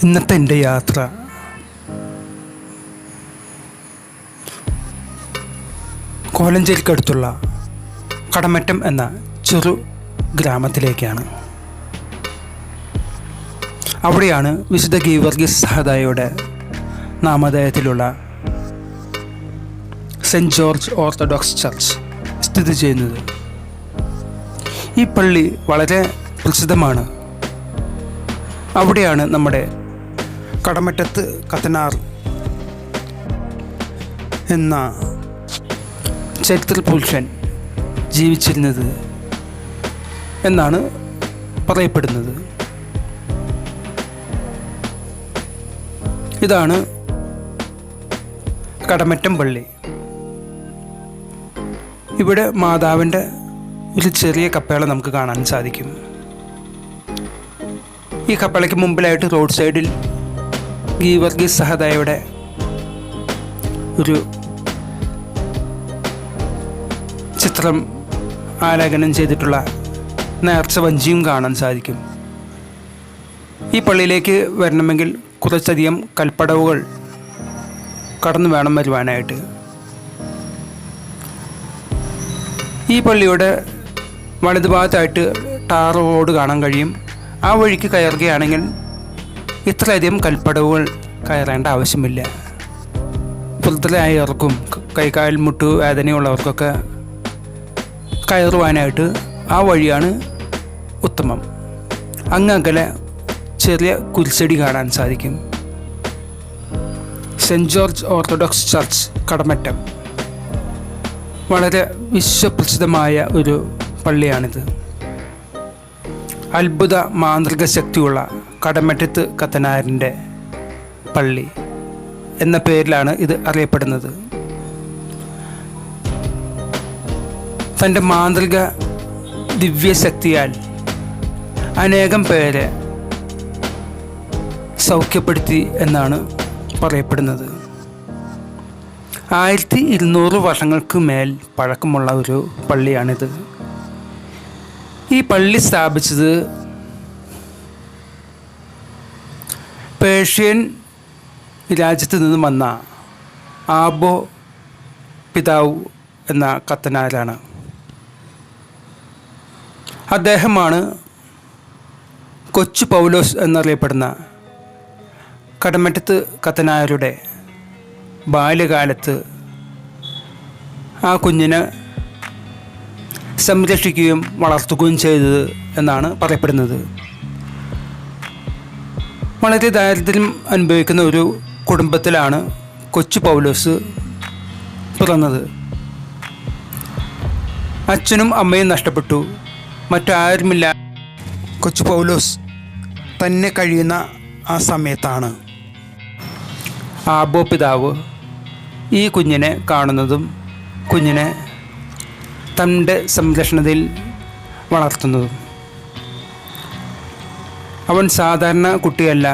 ഇന്നത്തെ എൻ്റെ യാത്ര കോലഞ്ചേരിക്കടുത്തുള്ള കടമറ്റം എന്ന ചെറു ഗ്രാമത്തിലേക്കാണ്. അവിടെയാണ് വിശുദ്ധ ഗീവർഗീസ് സഹദായുടെ നാമധേയത്തിലുള്ള സെൻറ്റ് ജോർജ് ഓർത്തഡോക്സ് ചർച്ച് സ്ഥിതി ചെയ്യുന്നത്. ഈ പള്ളി വളരെ പ്രസിദ്ധമാണ്. അവിടെയാണ് നമ്മുടെ കടമറ്റത്ത് കത്തനാർ എന്ന ചരിത്ര പുരുഷൻ ജീവിച്ചിരുന്നത് എന്നാണ് പറയപ്പെടുന്നത്. ഇതാണ് കടമറ്റം പള്ളി. ഇവിടെ മാതാവിൻ്റെ ഒരു ചെറിയ കപ്പേള നമുക്ക് കാണാൻ സാധിക്കും. ഈ കപ്പേളയ്ക്ക് മുമ്പിലായിട്ട് റോഡ് സൈഡിൽ ഗീവർഗീസ് സഹദായുടെ ഒരു ചിത്രം ആലേഖനം ചെയ്തിട്ടുള്ള നേർച്ച വഞ്ചിയും കാണാൻ സാധിക്കും. ഈ പള്ളിയിലേക്ക് വരണമെങ്കിൽ കുറച്ചധികം കൽപ്പടവുകൾ കടന്നു വേണം വരുവാനായിട്ട്. ഈ പള്ളിയുടെ വലതുഭാഗത്തായിട്ട് ടാർ റോഡ് കാണാൻ കഴിയും. ആ വഴിക്ക് കയറുകയാണെങ്കിൽ ഇത്രയധികം കൽപ്പടവുകൾ കയറേണ്ട ആവശ്യമില്ല. വൃദ്ധരായവർക്കും കൈകാൽ മുട്ടു വേദനയുള്ളവർക്കൊക്കെ കയറുവാനായിട്ട് ആ വഴിയാണ് ഉത്തമം. അങ്ങകലെ ചെറിയ കുരിശടി കാണാൻ സാധിക്കും. Saint George orthodox church Kadamattam വളരെ വിശ്വപ്രസിദ്ധമായ ഒരു പള്ളിയാണിത്. അത്ഭുത മാന്ത്രിക ശക്തിയുള്ള കടമറ്റത്ത് കത്തനാരിൻ്റെ പള്ളി എന്ന പേരിലാണ് ഇത് അറിയപ്പെടുന്നത്. തൻ്റെ മാന്ത്രിക ദിവ്യശക്തിയാൽ അനേകം പേരെ സൗഖ്യപ്പെടുത്തി എന്നാണ് പറയപ്പെടുന്നത്. 1200 വർഷങ്ങൾക്ക് മേൽ പഴക്കമുള്ള ഒരു പള്ളിയാണിത്. ഈ പള്ളി സ്ഥാപിച്ചത് പേർഷ്യൻ രാജ്യത്ത് നിന്നും വന്ന ആബോ പിതാവ് എന്ന കത്തനാരാണ്. അദ്ദേഹമാണ് കൊച്ചു പൗലോസ് എന്നറിയപ്പെടുന്ന കടമറ്റത്ത് കത്തനാരുടെ ബാല്യകാലത്ത് ആ കുഞ്ഞിനെ സംരക്ഷിക്കുകയും വളർത്തുകയും ചെയ്തത് എന്നാണ് പറയപ്പെടുന്നത്. വളരെ ദാരിദ്ര്യം അനുഭവിക്കുന്ന ഒരു കുടുംബത്തിലാണ് കൊച്ചു പൗലോസ് പിറന്നത്. അച്ഛനും അമ്മയും നഷ്ടപ്പെട്ടു. മറ്റാരുമില്ല. കൊച്ചു പൗലോസ് തന്നെ കഴിയുന്ന ആ സമയത്താണ് ആബോ പിതാവ് ഈ കുഞ്ഞിനെ കാണുന്നതും കുഞ്ഞിനെ തൻ്റെ സംരക്ഷണത്തിൽ വളർത്തുന്നതും. അവൻ സാധാരണ കുട്ടിയല്ല,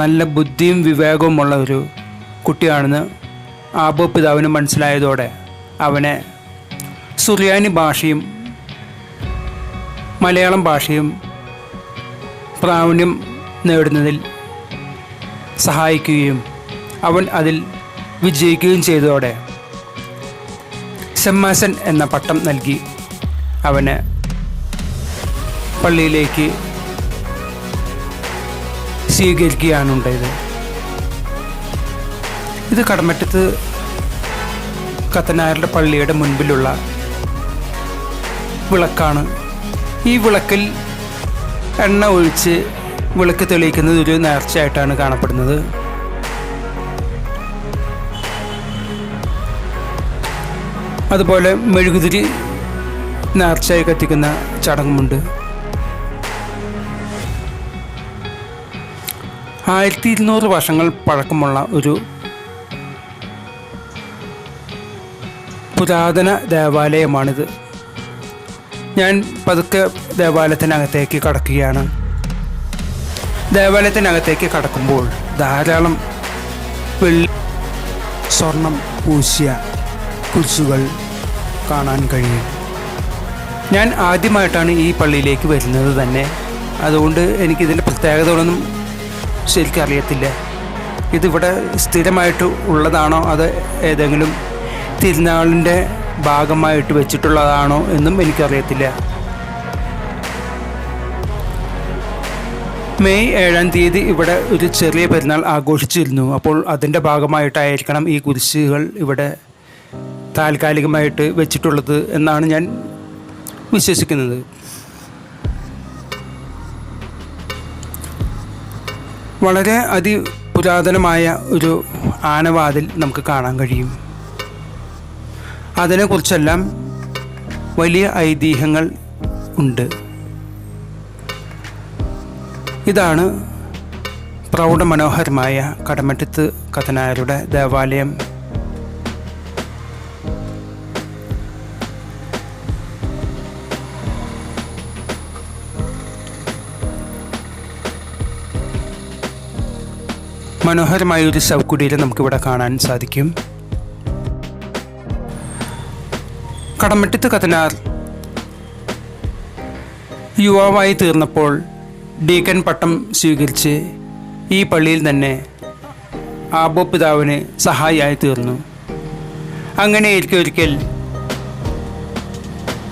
നല്ല ബുദ്ധിയും വിവേകവുമുള്ള ഒരു കുട്ടിയാണെന്ന് ആബോ പിതാവിന് മനസ്സിലായതോടെ അവനെ സുറിയാനി ഭാഷയും മലയാളം ഭാഷയും പ്രാവീണ്യം നേടുന്നതിൽ സഹായിക്കുകയും അവൻ അതിൽ വിജയിക്കുകയും ചെയ്തതോടെ ഷമ്മാസൻ എന്ന പട്ടം നൽകി അവന് പള്ളിയിലേക്ക് സ്വീകരിക്കുകയാണ് ഉണ്ടായത്. ഇത് കടമറ്റത്ത് കത്തനാരുടെ പള്ളിയുടെ മുൻപിലുള്ള വിളക്കാണ്. ഈ വിളക്കിൽ എണ്ണ ഒഴിച്ച് വിളക്ക് തെളിയിക്കുന്നത് ഒരു നേർച്ചയായിട്ടാണ് കാണപ്പെടുന്നത്. അതുപോലെ മെഴുകുതിരി നേർച്ചയായി കത്തിക്കുന്ന ചടങ്ങുമുണ്ട്. 1200 വർഷങ്ങൾ പഴക്കമുള്ള ഒരു പുരാതന ദേവാലയമാണിത്. ഞാൻ പതുക്കെ ദേവാലയത്തിനകത്തേക്ക് കടക്കുകയാണ്. ദേവാലയത്തിനകത്തേക്ക് കടക്കുമ്പോൾ ധാരാളം വെള്ളി സ്വർണം പൂശിയ കുരിശുകൾ കാണാൻ കഴിയും. ഞാൻ ആദ്യമായിട്ടാണ് ഈ പള്ളിയിലേക്ക് വരുന്നത് തന്നെ. അതുകൊണ്ട് എനിക്കിതിൻ്റെ പ്രത്യേകതകളൊന്നും ശരിക്കും അറിയത്തില്ല. ഇതിവിടെ സ്ഥിരമായിട്ട് ഉള്ളതാണോ അത് ഏതെങ്കിലും തിരുനാളിൻ്റെ ഭാഗമായിട്ട് വെച്ചിട്ടുള്ളതാണോ എന്നും എനിക്കറിയത്തില്ല. മെയ് 7-ാം തീയതി ഇവിടെ ഒരു ചെറിയ പെരുന്നാൾ ആഘോഷിച്ചിരുന്നു. അപ്പോൾ അതിൻ്റെ ഭാഗമായിട്ടായിരിക്കണം ഈ കുരിശുകൾ ഇവിടെ താൽക്കാലികമായിട്ട് വെച്ചിട്ടുള്ളത് എന്നാണ് ഞാൻ വിശ്വസിക്കുന്നത്. വളരെ അതിപുരാതനമായ ഒരു ആനവാതിൽ നമുക്ക് കാണാൻ കഴിയും. അതിനെക്കുറിച്ചെല്ലാം വലിയ ഐതിഹ്യങ്ങൾ ഉണ്ട്. ഇതാണ് പ്രൗഢമനോഹരമായ കടമറ്റത്ത് കത്തനാരുടെ ദേവാലയം. മനോഹരമായൊരു ശവകുടീരം നമുക്കിവിടെ കാണാൻ സാധിക്കും. കടമറ്റത്ത് കത്തനാർ യുവാവായി തീർന്നപ്പോൾ ഡീക്കൻ പട്ടം സ്വീകരിച്ച് ഈ പള്ളിയിൽ തന്നെ ആബോ പിതാവിന് സഹായിയായി തീർന്നു. അങ്ങനെ ഒരിക്കൽ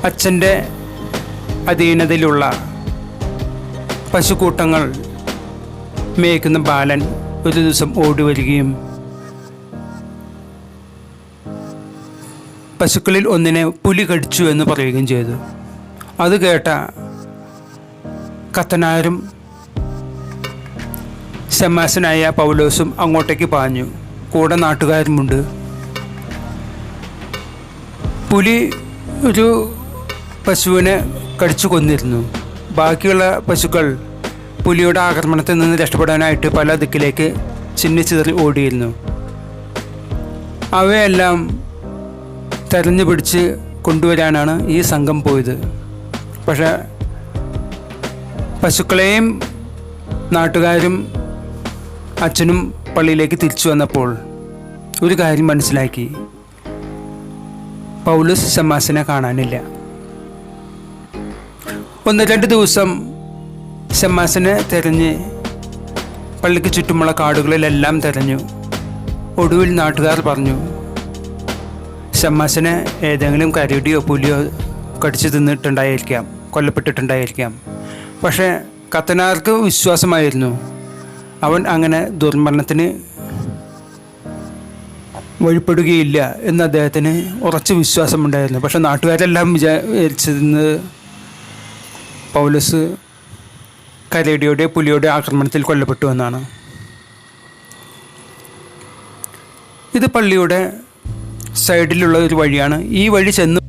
അച്ഛൻ്റെ അധീനതയിലുള്ള പശുക്കൂട്ടങ്ങൾ മേയ്ക്കുന്ന ബാലൻ ഒരു ദിവസം ഓടി വരികയും പശുക്കളിൽ ഒന്നിനെ പുലി കടിച്ചു എന്ന് പറയുകയും ചെയ്തു. അത് കേട്ട കത്തനാരും ശമാസനായ പൗലോസും അങ്ങോട്ടേക്ക് പാഞ്ഞു. കൂടെ നാട്ടുകാരുമുണ്ട്. പുലി ഒരു പശുവിനെ കടിച്ചു കൊന്നിരുന്നു. ബാക്കിയുള്ള പശുക്കൾ പുലിയുടെ ആക്രമണത്തിൽ നിന്ന് രക്ഷപ്പെടാനായിട്ട് പല ദിക്കിലേക്ക് ചിന്നിച്ചിതറി ഓടിയിരുന്നു. അവയെല്ലാം തെരഞ്ഞു പിടിച്ച് കൊണ്ടുവരാനാണ് ഈ സംഘം പോയത്. പക്ഷേ പശുക്കളെയും നാട്ടുകാരും അച്ഛനും പള്ളിയിലേക്ക് തിരിച്ചു വന്നപ്പോൾ ഒരു കാര്യം മനസ്സിലാക്കി. പൗലോസ് ശമാസിനെ കാണാനില്ല. 1-2 ദിവസം ശമാസിനെ തിരഞ്ഞ് പള്ളിക്ക് ചുറ്റുമുള്ള കാടുകളിലെല്ലാം തിരഞ്ഞു. ഒടുവിൽ നാട്ടുകാർ പറഞ്ഞു, ശമാസിനെ ഏതെങ്കിലും കരടിയോ പുലിയോ കടിച്ചു തിന്നിട്ടുണ്ടായിരിക്കാം, കൊല്ലപ്പെട്ടിട്ടുണ്ടായിരിക്കാം. പക്ഷേ കത്തനാർക്ക് വിശ്വാസമായിരുന്നു അവൻ അങ്ങനെ ദുർമരണത്തിന് വഴിപ്പെടുകയില്ല എന്ന് അദ്ദേഹത്തിന് ഉറച്ച വിശ്വാസമുണ്ടായിരുന്നു. പക്ഷെ നാട്ടുകാരെല്ലാം വിചാരിച്ചിരുന്നത് പൗലോസ് കരടിയുടെ പുലിയുടെ ആക്രമണത്തിൽ കൊല്ലപ്പെട്ടു എന്നാണ്. ഇത് പള്ളിയുടെ സൈഡിലുള്ള ഒരു വഴിയാണ്. ഈ വഴി ചെന്ന്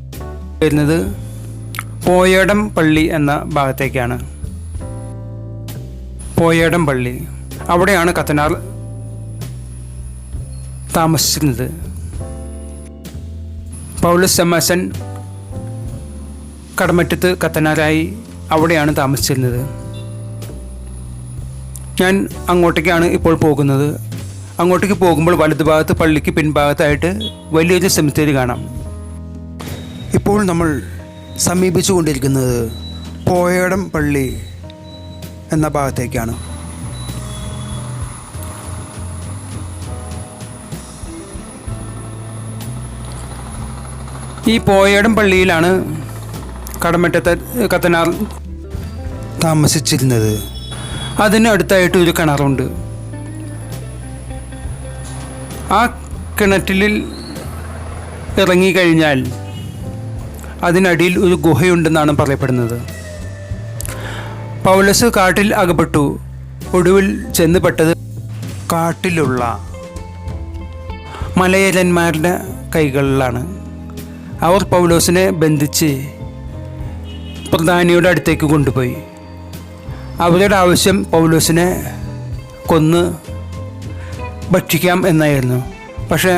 വരുന്നത് പോയടം പള്ളി എന്ന ഭാഗത്തേക്കാണ്. പോയടം പള്ളി, അവിടെയാണ് കത്തനാർ താമസിച്ചിരുന്നത്. പൗലോസ് ശമാസൻ കടമറ്റത്ത് കത്തനാരായി അവിടെയാണ് താമസിച്ചിരുന്നത്. ഞാൻ അങ്ങോട്ടേക്കാണ് ഇപ്പോൾ പോകുന്നത്. അങ്ങോട്ടേക്ക് പോകുമ്പോൾ വലതുഭാഗത്ത് പള്ളിക്ക് പിൻഭാഗത്തായിട്ട് വലിയൊരു സെമിത്തേരി കാണാം. ഇപ്പോൾ നമ്മൾ സമീപിച്ചു കൊണ്ടിരിക്കുന്നത് പോയടം പള്ളി എന്ന ഭാഗത്തേക്കാണ്. ഈ പോയടം പള്ളിയിലാണ് കടമറ്റത്തെ കത്തനാർ താമസിച്ചിരുന്നത്. അതിന് അടുത്തായിട്ട് ഒരു കിണറുണ്ട്. ആ കിണറ്റിൽ ഇറങ്ങിക്കഴിഞ്ഞാൽ അതിനടിയിൽ ഒരു ഗുഹയുണ്ടെന്നാണ് പറയപ്പെടുന്നത്. പൗലോസ് കാട്ടിൽ അകപ്പെട്ടു. ഒടുവിൽ ചെന്നുപെട്ടത് കാട്ടിലുള്ള മലയരന്മാരുടെ കൈകളിലാണ്. അവർ പൗലോസിനെ ബന്ധിച്ച് പ്രധാനിയുടെ അടുത്തേക്ക് കൊണ്ടുപോയി. അവരുടെ ആവശ്യം പൗലോസിനെ കൊന്ന് ഭക്ഷിക്കാം എന്നായിരുന്നു. പക്ഷേ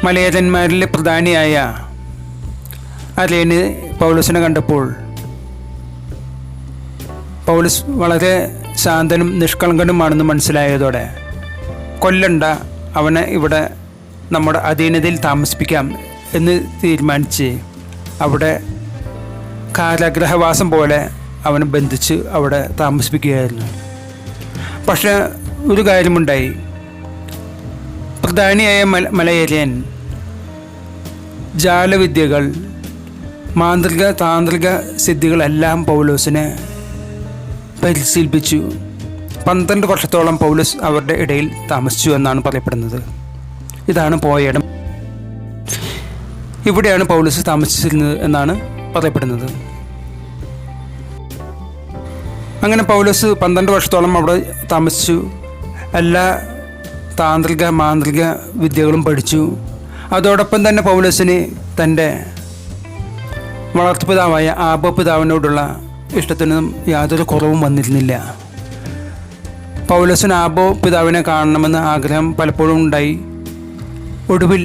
മലയരന്മാരിലെ പ്രധാനിയായ അരേന് പൗലോസിനെ കണ്ടപ്പോൾ പൗലോസ് വളരെ ശാന്തനും നിഷ്കളങ്കനുമാണെന്ന് മനസ്സിലായതോടെ കൊല്ലണ്ട, അവനെ ഇവിടെ നമ്മുടെ അധീനതയിൽ താമസിപ്പിക്കാം എന്ന് തീരുമാനിച്ച് അവിടെ കാരാഗ്രഹവാസം പോലെ അവനെ ബന്ധിച്ച് അവിടെ താമസിപ്പിക്കുകയായിരുന്നു. പക്ഷേ ഒരു കാര്യമുണ്ടായി. പ്രധാനിയായ മലയേരിയൻ ജാലവിദ്യകൾ, മാന്ത്രിക താന്ത്രിക സിദ്ധികളെല്ലാം പൗലോസിനെ പരിശീലിപ്പിച്ചു. 12 വർഷത്തോളം പൗലോസ് അവരുടെ ഇടയിൽ താമസിച്ചു എന്നാണ് പറയപ്പെടുന്നത്. ഇതാണ് പോയയിടം. ഇവിടെയാണ് പൗലോസ് താമസിച്ചിരുന്നത് എന്നാണ് പറയപ്പെടുന്നത്. അങ്ങനെ പൗലോസ് 12 വർഷത്തോളം അവിടെ താമസിച്ചു. എല്ലാ താന്ത്രിക മാന്ത്രിക വിദ്യകളും പഠിച്ചു. അതോടൊപ്പം തന്നെ പൗലോസിന് തൻ്റെ വളർത്തുപിതാവായ ആബോപിതാവിനോടുള്ള ഇഷ്ടത്തിനും യാതൊരു കുറവും വന്നിരുന്നില്ല. പൗലോസിന് ആബോപിതാവിനെ കാണണമെന്ന് ആഗ്രഹം പലപ്പോഴും ഉണ്ടായി. ഒടുവിൽ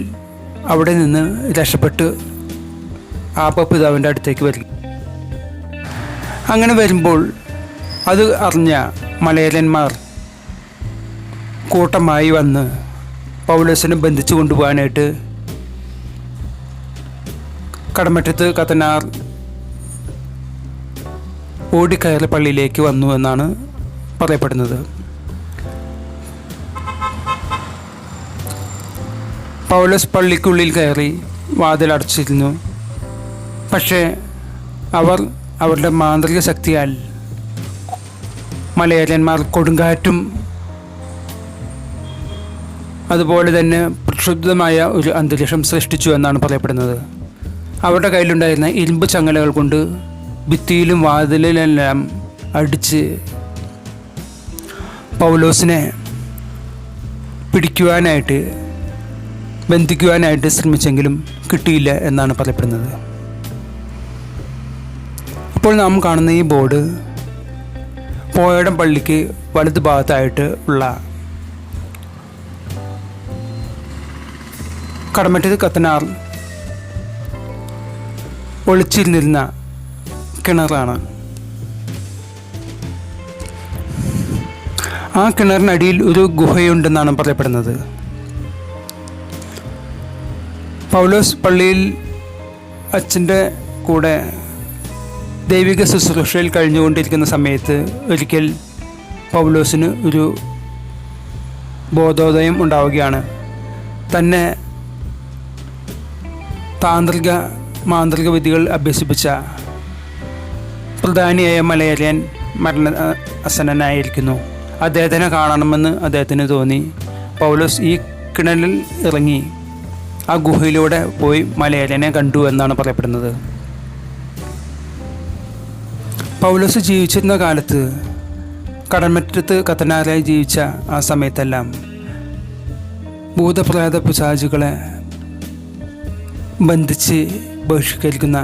അവിടെ നിന്ന് രക്ഷപ്പെട്ട് ആബോപിതാവിൻ്റെ അടുത്തേക്ക് വരും. അങ്ങനെ വരുമ്പോൾ അത് അറിഞ്ഞ മലയരന്മാർ കൂട്ടമായി വന്ന് പൗലോസിനെ ബന്ധിച്ചു കൊണ്ടുപോകാനായിട്ട് കടമറ്റത്ത് കത്തനാർ ഓടിക്കയറി പള്ളിയിലേക്ക് വന്നു എന്നാണ് പറയപ്പെടുന്നത്. പൗലോസ് പള്ളിക്കുള്ളിൽ കയറി വാതിലടച്ചിരുന്നു. പക്ഷേ അവർ അവരുടെ മാന്ത്രിക ശക്തിയാൽ മലയാളന്മാർ കൊടുങ്കാറ്റും അതുപോലെ തന്നെ പ്രക്ഷുബ്ധമായ ഒരു അന്തരീക്ഷം സൃഷ്ടിച്ചു എന്നാണ് പറയപ്പെടുന്നത്. അവരുടെ കയ്യിലുണ്ടായിരുന്ന ഇരുമ്പ് ചങ്ങലകൾ കൊണ്ട് ഭിത്തിയിലും വാതിലിലെല്ലാം അടിച്ച് പൗലോസിനെ പിടിക്കുവാനായിട്ട് ബന്ധിക്കുവാനായിട്ട് ശ്രമിച്ചെങ്കിലും കിട്ടിയില്ല എന്നാണ് പറയപ്പെടുന്നത്. ഇപ്പോൾ നാം കാണുന്ന ഈ ബോർഡ് പോയടം പള്ളിക്ക് വലതു ഭാഗത്തായിട്ട് ഉള്ള കടമറ്റത്ത് കത്തനാർ ഒളിച്ചിരുന്നിരുന്ന കിണറാണ്. ആ കിണറിനടിയിൽ ഒരു ഗുഹയുണ്ടെന്നാണ് പറയപ്പെടുന്നത്. പൗലോസ് പള്ളിയിൽ അച്ഛൻ്റെ കൂടെ ദൈവിക ശുശ്രൂഷയിൽ കഴിഞ്ഞുകൊണ്ടിരിക്കുന്ന സമയത്ത് ഒരിക്കൽ പൗലോസിന് ഒരു ബോധോദയം ഉണ്ടാവുകയാണ്. തന്നെ താന്ത്രിക മാന്ത്രിക വിദ്യകൾ അഭ്യസിപ്പിച്ച പ്രധാനിയായ മലയാളിയൻ മരണാസന്നനായിരിക്കുന്നു. അദ്ദേഹത്തിനെ കാണണമെന്ന് അദ്ദേഹത്തിന് തോന്നി. പൗലോസ് ഈ കിണറിൽ ഇറങ്ങി ആ ഗുഹയിലൂടെ പോയി മലയാളിയനെ കണ്ടു എന്നാണ് പറയപ്പെടുന്നത്. പൗലോസ് ജീവിച്ചിരുന്ന കാലത്ത് കടമറ്റത്ത് കത്തനാരായി ജീവിച്ച ആ സമയത്തെല്ലാം ഭൂതപ്രേത പിശാചുകളെ ബന്ധിച്ച് ബഹിഷ്കരിക്കുന്ന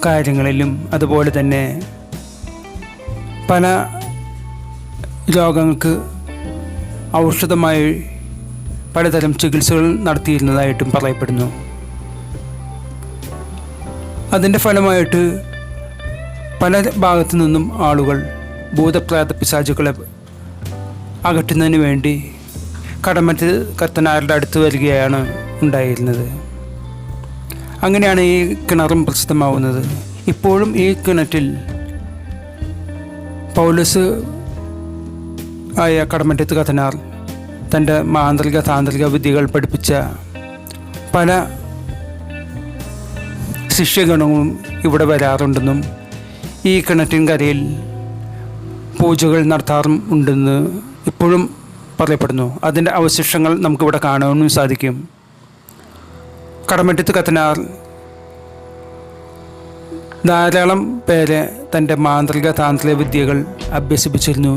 കാര്യങ്ങളിലും അതുപോലെ തന്നെ പല രോഗങ്ങൾക്ക് ഔഷധമായി പലതരം ചികിത്സകൾ നടത്തിയിരുന്നതായിട്ടും പറയപ്പെടുന്നു. അതിൻ്റെ ഫലമായിട്ട് പല ഭാഗത്തു നിന്നും ആളുകൾ ഭൂതപ്രേത പിശാചുകളെ അകറ്റുന്നതിന് വേണ്ടി കടമറ്റ് കത്തനാരുടെ അടുത്ത് വരികയാണ് ഉണ്ടായിരുന്നത്. അങ്ങനെയാണ് ഈ കിണറും പ്രസിദ്ധമാവുന്നത്. ഇപ്പോഴും ഈ കിണറ്റിൽ പൗലോസ് ആയ കടമറ്റത്ത് കത്തനാർ തൻ്റെ മാന്ത്രിക താന്ത്രിക വിദ്യകൾ പഠിപ്പിച്ച പല ശിഷ്യഗണവും ഇവിടെ വരാറുണ്ടെന്നും ഈ കിണറ്റിൻകരയിൽ പൂജകൾ നടത്താറും ഉണ്ടെന്ന് ഇപ്പോഴും പറയപ്പെടുന്നു. അതിൻ്റെ അവശിഷ്ടങ്ങൾ നമുക്കിവിടെ കാണാനും സാധിക്കും. കടമറ്റത്ത് കത്തനാർ ധാരാളം പേരെ തൻ്റെ മാന്ത്രിക താന്ത്രിക വിദ്യകൾ അഭ്യസിപ്പിച്ചിരുന്നു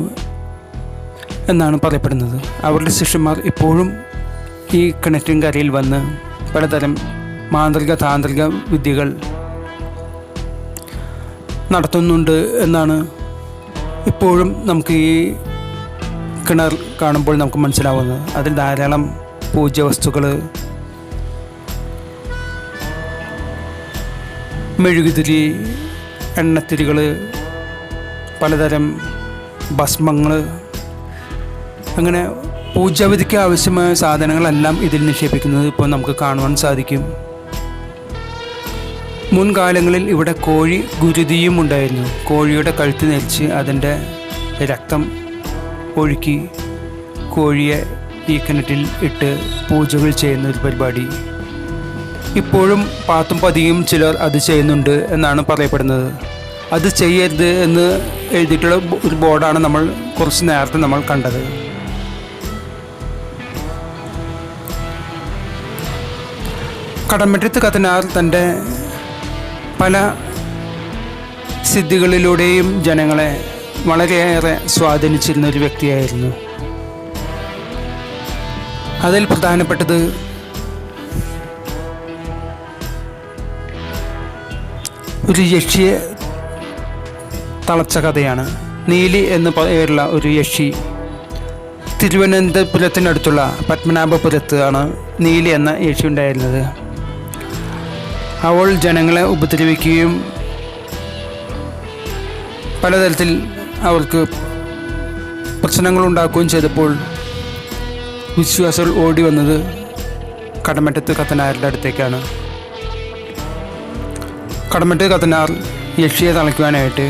എന്നാണ് പറയപ്പെടുന്നത്. അവരുടെ ശിഷ്യന്മാർ ഇപ്പോഴും ഈ കിണറ്റിൻകരയിൽ വന്ന് പലതരം മാന്ത്രിക താന്ത്രിക വിദ്യകൾ നടത്തുന്നുണ്ട് എന്നാണ് ഇപ്പോഴും നമുക്ക് ഈ കിണർ കാണുമ്പോൾ നമുക്ക് മനസ്സിലാവുന്നത്. അതിൽ ധാരാളം പൂജ്യവസ്തുക്കൾ, മെഴുകുതിരി, എണ്ണത്തിരികൾ, പലതരം ഭസ്മങ്ങൾ, അങ്ങനെ പൂജാവിധിക്ക് ആവശ്യമായ സാധനങ്ങളെല്ലാം ഇതിൽ നിക്ഷേപിക്കുന്നത് ഇപ്പോൾ നമുക്ക് കാണുവാൻ സാധിക്കും. മുൻകാലങ്ങളിൽ ഇവിടെ കോഴി ഗുരുതിയും ഉണ്ടായിരുന്നു. കോഴിയുടെ കഴുത്ത് നെരിച്ച് അതിൻ്റെ രക്തം ഒഴുക്കി കോഴിയെ ഈ കിണറ്റിൽ ഇട്ട് പൂജകൾ ചെയ്യുന്ന ഒരു പരിപാടി. ഇപ്പോഴും പാത്തും പതിയും ചിലർ അത് ചെയ്യുന്നുണ്ട് എന്നാണ് പറയപ്പെടുന്നത്. അത് ചെയ്യരുത് എന്ന് എഴുതിയിട്ടുള്ള ഒരു ബോർഡാണ് നമ്മൾ കുറച്ച് നേരത്തെ നമ്മൾ കണ്ടത്. കടമറ്റത്ത് കത്തനാർ തൻ്റെ പല സിദ്ധികളിലൂടെയും ജനങ്ങളെ വളരെയേറെ സ്വാധീനിച്ചിരുന്ന ഒരു വ്യക്തിയായിരുന്നു. അതിൽ പ്രധാനപ്പെട്ടത് ഒരു യക്ഷിയെ തളച്ച കഥയാണ്. നീലി എന്ന പേരുള്ള ഒരു യക്ഷി തിരുവനന്തപുരത്തിനടുത്തുള്ള പത്മനാഭപുരത്ത് ആണ് നീലി എന്ന യക്ഷി ഉണ്ടായിരുന്നത്. അവൾ ജനങ്ങളെ ഉപദ്രവിക്കുകയും പലതരത്തിൽ അവർക്ക് പ്രശ്നങ്ങളുണ്ടാക്കുകയും ചെയ്തപ്പോൾ വിശ്വാസികൾ ഓടി വന്നത് കടമറ്റത്ത് കത്തനാരുടെ അടുത്തേക്കാണ്. കടമറ്റത്ത് കത്തനാർ യക്ഷിയെ തളയ്ക്കുവാനായിട്ട്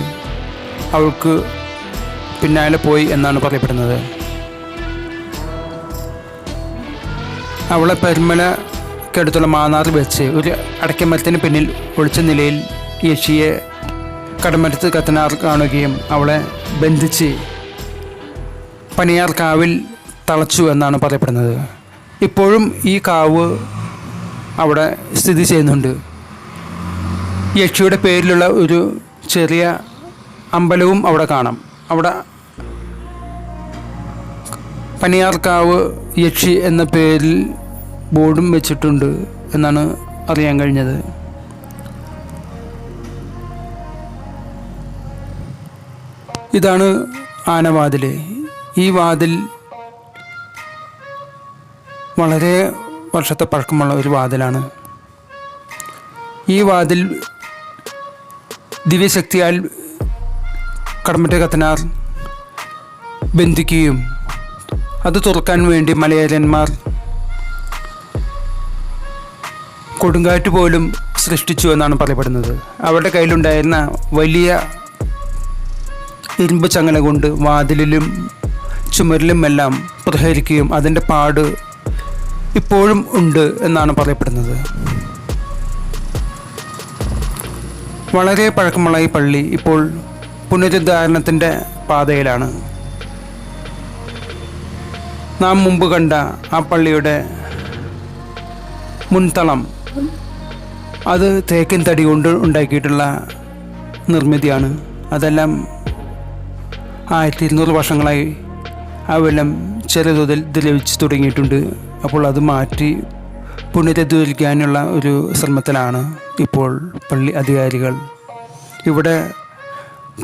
അവൾക്ക് പിന്നാലെ പോയി എന്നാണ് പറയപ്പെടുന്നത്. അവളെ പരിമലക്കടുത്തുള്ള മാന്നാറിൽ വെച്ച് ഒരു അടയ്ക്കമരത്തിന് പിന്നിൽ ഒളിച്ച നിലയിൽ യക്ഷിയെ കടമറ്റത്ത് കത്തനാർ കാണുകയും അവളെ ബന്ധിച്ച് പനിയാർ കാവിൽ തളച്ചു എന്നാണ് പറയപ്പെടുന്നത്. ഇപ്പോഴും ഈ കാവ് അവിടെ സ്ഥിതി ചെയ്യുന്നുണ്ട്. യക്ഷിയുടെ പേരിലുള്ള ഒരു ചെറിയ അമ്പലവും അവിടെ കാണാം. അവിടെ പനിയാർക്കാവ് യക്ഷി എന്ന പേരിൽ ബോർഡും വെച്ചിട്ടുണ്ട് എന്നാണ് അറിയാൻ കഴിഞ്ഞത്. ഇതാണ് ആനവാതിൽ. ഈ വാതിൽ വളരെ വർഷത്തെ പഴക്കമുള്ള ഒരു വാതിലാണ്. ഈ വാതിൽ ദിവ്യശക്തിയാൽ കടമറ്റ കത്തനാർ ബന്ധിക്കുകയും അത് തുറക്കാൻ വേണ്ടി മലയാളന്മാർ കൊടുങ്കാറ്റ് പോലും സൃഷ്ടിച്ചു എന്നാണ് പറയപ്പെടുന്നത്. അവരുടെ കയ്യിലുണ്ടായിരുന്ന വലിയ ഇരുമ്പ് ചങ്ങല കൊണ്ട് വാതിലിലും ചുമരിലുമെല്ലാം പ്രഹരിക്കുകയും അതിൻ്റെ പാട് ഇപ്പോഴും ഉണ്ട് എന്നാണ് പറയപ്പെടുന്നത്. വളരെ പഴക്കമുള്ള ഈ പള്ളി ഇപ്പോൾ പുനരുദ്ധാരണത്തിൻ്റെ പാതയിലാണ്. നാം മുമ്പ് കണ്ട ആ പള്ളിയുടെ മുൻതളം അത് തേക്കിൻ തടി കൊണ്ട് ഉണ്ടാക്കിയിട്ടുള്ള നിർമ്മിതിയാണ്. അതെല്ലാം 1200 വർഷങ്ങളായി അವೆല്ലാം ചെറിയ തോതിൽ ദ്രവിച്ച് തുടങ്ങിയിട്ടുണ്ട്. അപ്പോൾ അത് മാറ്റി പുനരുദ്ധരിക്കാനുള്ള ഒരു ശ്രമത്തിലാണ് ഇപ്പോൾ പള്ളി അധികാരികൾ. ഇവിടെ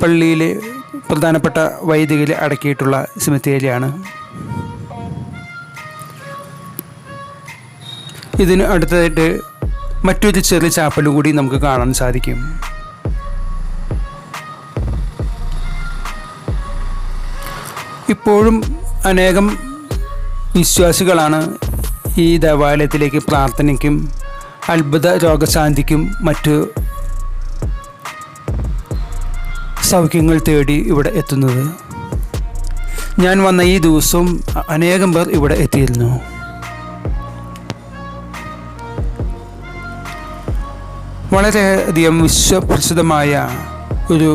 പള്ളിയിലെ പ്രധാനപ്പെട്ട വൈദികരെ അടക്കിയിട്ടുള്ള സെമിത്തേരിയാണ്. ഇതിന് അടുത്തതായിട്ട് മറ്റൊരു ചെറിയ ചാപ്പൽ കൂടി നമുക്ക് കാണാൻ സാധിക്കും. ഇപ്പോഴും അനേകം വിശ്വാസികളാണ് ഈ ദേവാലയത്തിലേക്ക് പ്രാർത്ഥനയ്ക്കും അത്ഭുത രോഗശാന്തിക്കും മറ്റ് സൗഖ്യങ്ങൾ തേടി ഇവിടെ എത്തുന്നത്. ഞാൻ വന്ന ഈ ദിവസവും അനേകം പേർ ഇവിടെ എത്തിയിരുന്നു. വളരെയധികം വിശ്വപ്രസിദ്ധമായ ഒരു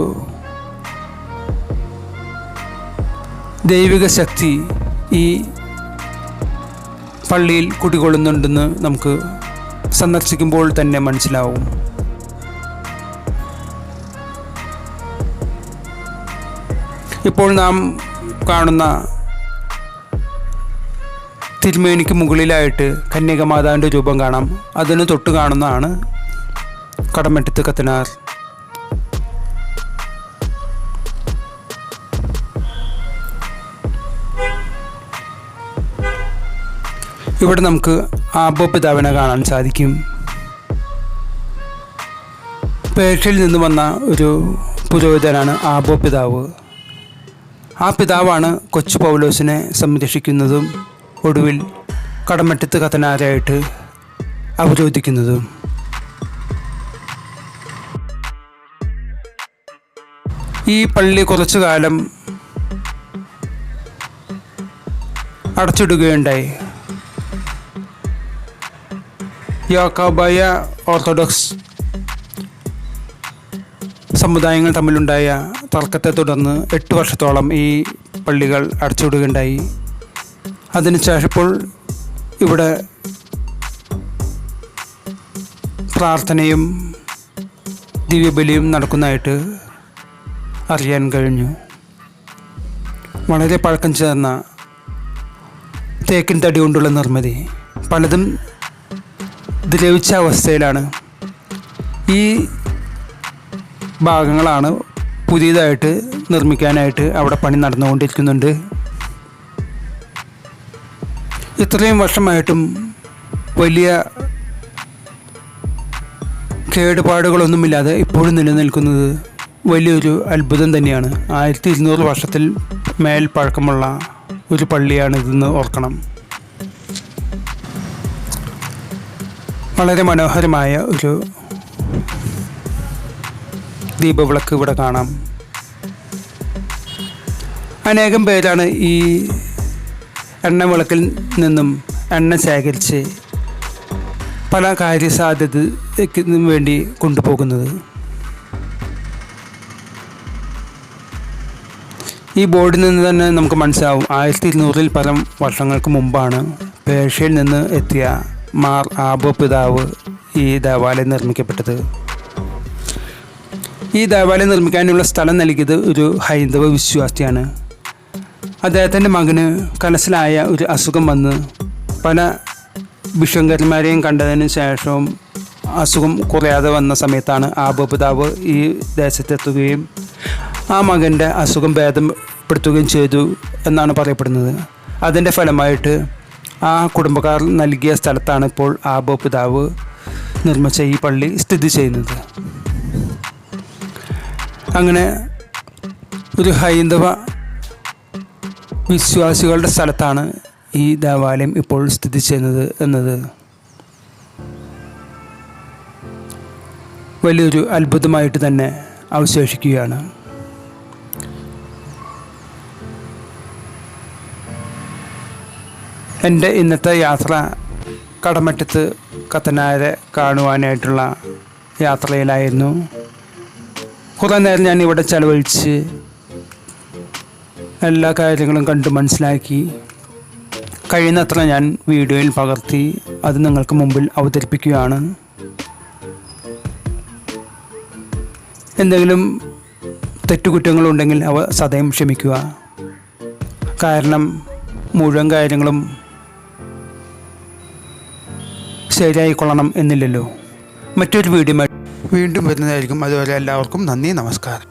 ദൈവിക ശക്തി ഈ പള്ളിയിൽ കുടികൊള്ളുന്നുണ്ടെന്ന് നമുക്ക് സന്ദർശിക്കുമ്പോൾ തന്നെ മനസ്സിലാവും. ഇപ്പോൾ നാം കാണുന്ന തിരുമേനിക്ക് മുകളിലായിട്ട് കന്യകമാതാവിൻ്റെ രൂപം കാണാം. അതിന് തൊട്ട് കാണുന്നതാണ് കടമറ്റത്ത് കത്തനാർ. ഇവിടെ നമുക്ക് ആബോ പിതാവിനെ കാണാൻ സാധിക്കും. പേർഷ്യയിൽ നിന്ന് വന്ന ഒരു പുരോഹിതനാണ് ആബോ പിതാവ്. ആ പിതാവാണ് കൊച്ചു പൗലോസിനെ സംരക്ഷിക്കുന്നതും ഒടുവിൽ കടമറ്റത്ത് കത്തനാരായിട്ട് അവരോധിക്കുന്നതും. ഈ പള്ളി കുറച്ചു കാലം അടച്ചിടുകയുണ്ടായി. യാക്കോബായ ഓർത്തഡോക്സ് സമുദായങ്ങൾ തമ്മിലുണ്ടായ തർക്കത്തെ തുടർന്ന് 8 വർഷത്തോളം ഈ പള്ളികൾ അടച്ചുവിടുകയുണ്ടായി. അതിനുശേഷം ഇപ്പോൾ ഇവിടെ പ്രാർത്ഥനയും ദിവ്യബലിയും നടക്കുന്നതായിട്ട് അറിയാൻ കഴിഞ്ഞു. വളരെ പഴക്കം ചേർന്ന തേക്കിൻ തടി കൊണ്ടുള്ള നിർമ്മിതി, പലതും ദ്രവിച്ച അവസ്ഥയിലാണ്. ഈ ഭാഗങ്ങളാണ് പുതിയതായിട്ട് നിർമ്മിക്കാനായിട്ട് അവിടെ പണി നടന്നുകൊണ്ടിരിക്കുന്നുണ്ട്. ഇത്രയും വർഷമായിട്ടും വലിയ കേടുപാടുകളൊന്നുമില്ലാതെ ഇപ്പോഴും നിലനിൽക്കുന്നത് വലിയൊരു അത്ഭുതം തന്നെയാണ്. 1200 വർഷത്തിൽ മേൽ പഴക്കമുള്ള ഒരു പള്ളിയാണിതെന്ന് ഓർക്കണം. വളരെ മനോഹരമായ ഒരു ദീപവിളക്ക് ഇവിടെ കാണാം. അനേകം പേരാണ് ഈ എണ്ണവിളക്കിൽ നിന്നും എണ്ണ ശേഖരിച്ച് പല കാര്യസാധ്യതയ്ക്ക് വേണ്ടി കൊണ്ടുപോകുന്നത്. ഈ ബോർഡിൽ നിന്ന് തന്നെ നമുക്ക് മനസ്സിലാവും 1200-ൽ പരം വർഷങ്ങൾക്ക് മുമ്പാണ് പേർഷ്യയിൽ നിന്ന് എത്തിയ മാർ ആബോ പിതാവ് ഈ ദേവാലയം നിർമ്മിക്കപ്പെട്ടത്. ഈ ദേവാലയം നിർമ്മിക്കാനുള്ള സ്ഥലം നൽകിയത് ഒരു ഹൈന്ദവ വിശ്വാസിയാണ്. അദ്ദേഹത്തിൻ്റെ മകന് കലശലായ ഒരു അസുഖം വന്ന് പല ബിഷങ്കന്മാരെയും കണ്ടതിന് ശേഷവും അസുഖം കുറയാതെ വന്ന സമയത്താണ് ആബോ പിതാവ് ഈ ദേശത്തെത്തുകയും ആ മകൻ്റെ അസുഖം ഭേദപ്പെടുത്തുകയും ചെയ്തു എന്നാണ് പറയപ്പെടുന്നത്. അതിൻ്റെ ഫലമായിട്ട് ആ കുടുംബക്കാർ നൽകിയ സ്ഥലത്താണ് ഇപ്പോൾ ആബോ പിതാവ് നിർമ്മിച്ച ഈ പള്ളി സ്ഥിതി ചെയ്യുന്നത്. അങ്ങനെ ഒരു ഹൈന്ദവ വിശ്വാസികളുടെ സ്ഥലത്താണ് ഈ ദേവാലയം ഇപ്പോൾ സ്ഥിതി ചെയ്യുന്നത് എന്നത് വലിയൊരു അത്ഭുതമായിട്ട് തന്നെ അവശേഷിക്കുകയാണ്. എൻ്റെ ഇന്നത്തെ യാത്ര കടമറ്റത്ത് കത്തനാരെ കാണുവാനായിട്ടുള്ള യാത്രയിലായിരുന്നു. കുറേ നേരം ഞാൻ ഇവിടെ ചെലവഴിച്ച് എല്ലാ കാര്യങ്ങളും കണ്ട് മനസ്സിലാക്കി കഴിയുന്നത്ര ഞാൻ വീഡിയോയിൽ പകർത്തി അത് നിങ്ങൾക്ക് മുമ്പിൽ അവതരിപ്പിക്കുകയാണ്. എന്തെങ്കിലും തെറ്റുകുറ്റങ്ങളുണ്ടെങ്കിൽ അവ സദയം ക്ഷമിക്കുക. കാരണം മുഴുവൻ കാര്യങ്ങളും ശരിയായിക്കൊള്ളണം എന്നില്ലല്ലോ. മറ്റൊരു വീഡിയോ വീണ്ടും വരുന്നതായിരിക്കും. അതുവരെ എല്ലാവർക്കും നന്ദി, നമസ്കാരം.